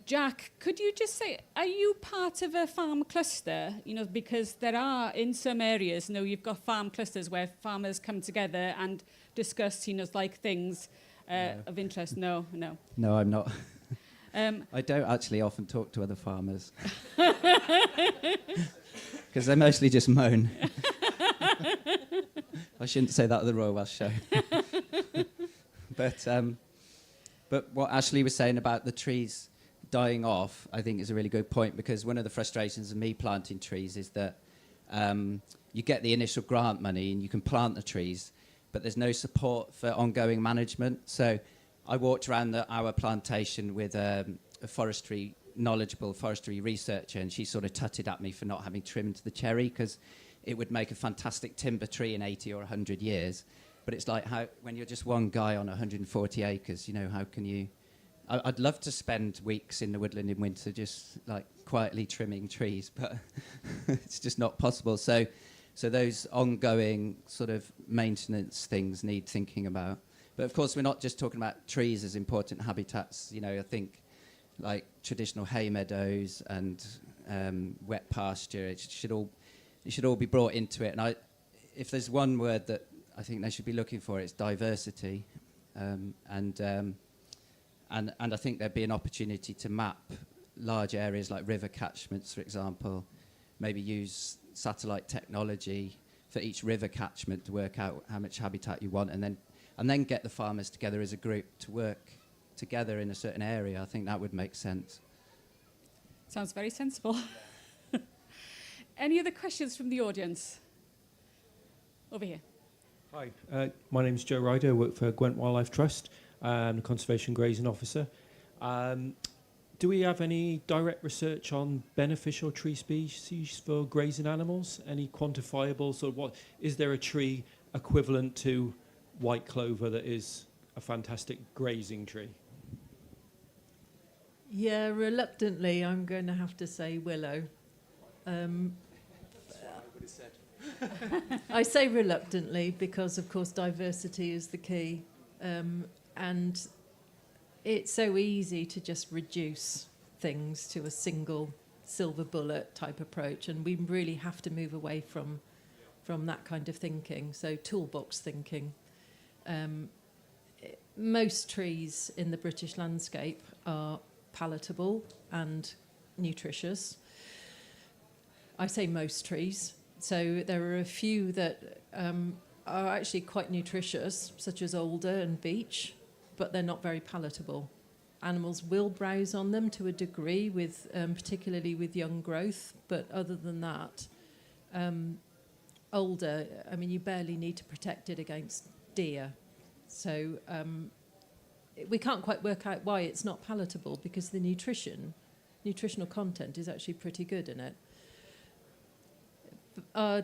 Jack, could you just say, are you part of a farm cluster? Because there are, in some areas, you've got farm clusters where farmers come together and discuss, things of interest. No. No, I'm not. I don't actually often talk to other farmers. Because they mostly just moan. I shouldn't say that at the Royal Welsh Show. But what Ashley was saying about the trees dying off, I think is a really good point, because one of the frustrations of me planting trees is that you get the initial grant money and you can plant the trees, but there's no support for ongoing management. So I walked around our plantation with a knowledgeable forestry researcher, and she sort of tutted at me for not having trimmed the cherry, because it would make a fantastic timber tree in 80 or 100 years. But it's like, how, when you're just one guy on 140 acres, how can you... I'd love to spend weeks in the woodland in winter just quietly trimming trees, but it's just not possible. So those ongoing sort of maintenance things need thinking about. But of course, we're not just talking about trees as important habitats. I think traditional hay meadows and wet pasture, it should all be brought into it. And if there's one word that I think they should be looking for, it's diversity. And I think there'd be an opportunity to map large areas like river catchments, for example, maybe use satellite technology for each river catchment to work out how much habitat you want, and then get the farmers together as a group to work together in a certain area. I think that would make sense. Sounds very sensible. Any other questions from the audience? Over here. Hi, my name's Joe Ryder. I work for Gwent Wildlife Trust. I'm a conservation grazing officer. Do we have any direct research on beneficial tree species for grazing animals? Any quantifiable sort of what? Is there a tree equivalent to white clover that is a fantastic grazing tree? Yeah, reluctantly, I'm going to have to say willow. I say reluctantly because, of course, diversity is the key. And it's so easy to just reduce things to a single silver bullet type approach, and we really have to move away from that kind of thinking. So toolbox thinking. Most trees in the British landscape are palatable and nutritious. I say most trees. So there are a few that are actually quite nutritious, such as alder and beech, but they're not very palatable. Animals will browse on them to a degree, with particularly with young growth, but other than that, alder, you barely need to protect it against deer. So we can't quite work out why it's not palatable, because the nutritional content is actually pretty good in it.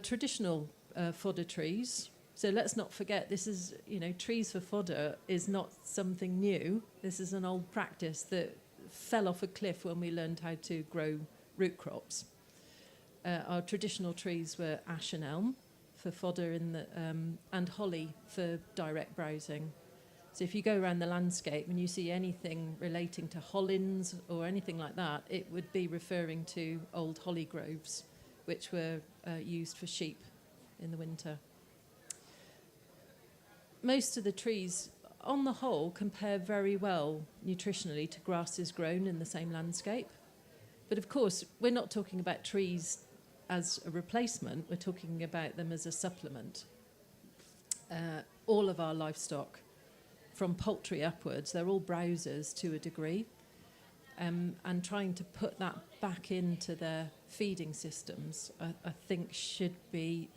Traditional fodder trees. So let's not forget, this is, trees for fodder is not something new. This is an old practice that fell off a cliff when we learned how to grow root crops. Our traditional trees were ash and elm for fodder and holly for direct browsing. So if you go around the landscape and you see anything relating to hollins or anything like that, it would be referring to old holly groves, which were used for sheep in the winter. Most of the trees, on the whole, compare very well nutritionally to grasses grown in the same landscape. But of course, we're not talking about trees as a replacement, we're talking about them as a supplement. All of our livestock, from poultry upwards, they're all browsers to a degree, and trying to put that back into their feeding systems, I think should be,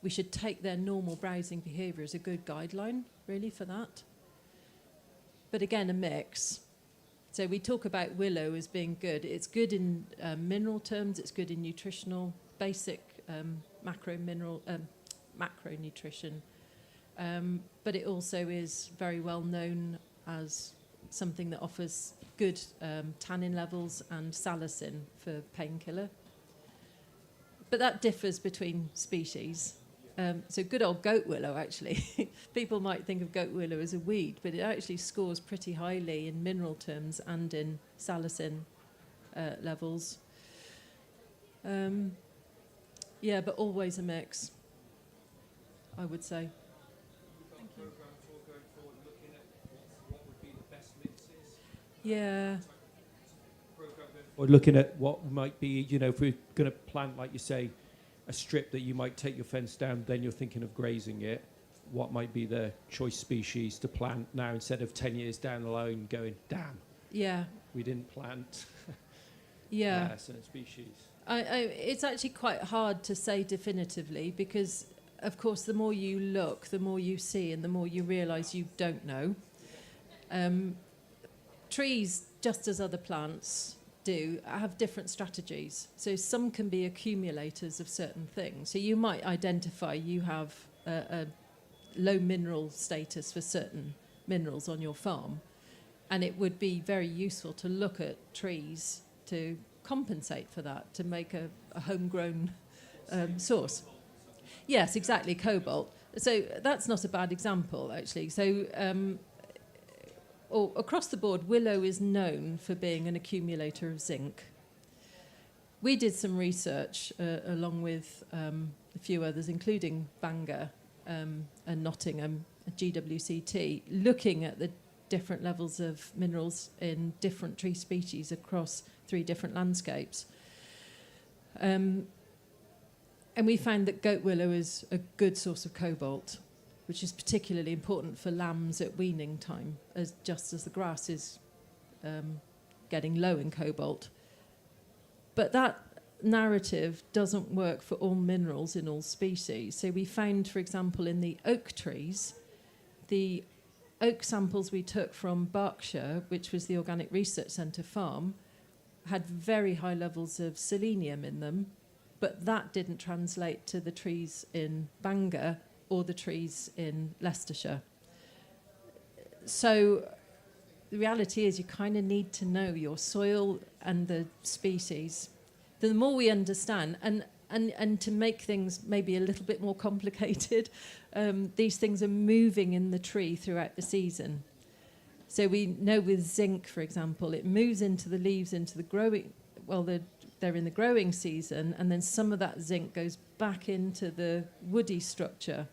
we should take their normal browsing behaviour as a good guideline, really, for that. But again, a mix. So we talk about willow as being good. It's good in mineral terms, it's good in nutritional, basic macronutrition, but it also is very well known as something that offers good tannin levels and salicin for painkiller. But that differs between species. So good old goat willow, actually. People might think of goat willow as a weed, but it actually scores pretty highly in mineral terms and in salicin levels. Yeah, but always a mix, I would say. Yeah. Or looking at what might be, if we're going to plant, like you say, a strip that you might take your fence down, then you're thinking of grazing it. What might be the choice species to plant now instead of 10 years down the line going, damn, we didn't plant certain species. It's actually quite hard to say definitively because, of course, the more you look, the more you see, and the more you realise you don't know. Trees, just as other plants do, have different strategies. So some can be accumulators of certain things. So you might identify you have a low mineral status for certain minerals on your farm, and it would be very useful to look at trees to compensate for that, to make a homegrown source. Yes, exactly, cobalt. So that's not a bad example, actually. So across the board, willow is known for being an accumulator of zinc. We did some research along with a few others, including Bangor and Nottingham, GWCT, looking at the different levels of minerals in different tree species across 3 different landscapes. And we found that goat willow is a good source of cobalt, which is particularly important for lambs at weaning time, just as the grass is getting low in cobalt. But that narrative doesn't work for all minerals in all species. So we found, for example, in the oak trees, the oak samples we took from Berkshire, which was the Organic Research Centre farm, had very high levels of selenium in them, but that didn't translate to the trees in Bangor or the trees in Leicestershire. So the reality is you kind of need to know your soil and the species. The more we understand, and to make things maybe a little bit more complicated, these things are moving in the tree throughout the season. So we know with zinc, for example, it moves into the leaves, into the growing, they're in the growing season, and then some of that zinc goes back into the woody structure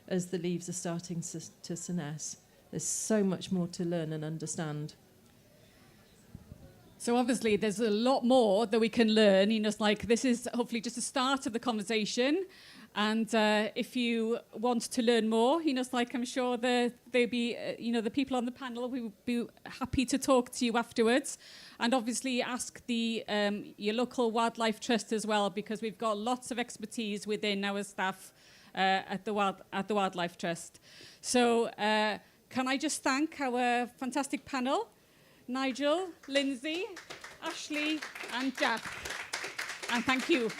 as the leaves are starting to senesce. There's so much more to learn and understand. So obviously there's a lot more that we can learn. This is hopefully just the start of the conversation. And if you want to learn more, I'm sure there'll be, the people on the panel will be happy to talk to you afterwards. And obviously ask your local wildlife trust as well, because we've got lots of expertise within our staff at the Wildlife Trust. So can I just thank our fantastic panel, Nigel, Lindsay, Ashley and Jack. And thank you.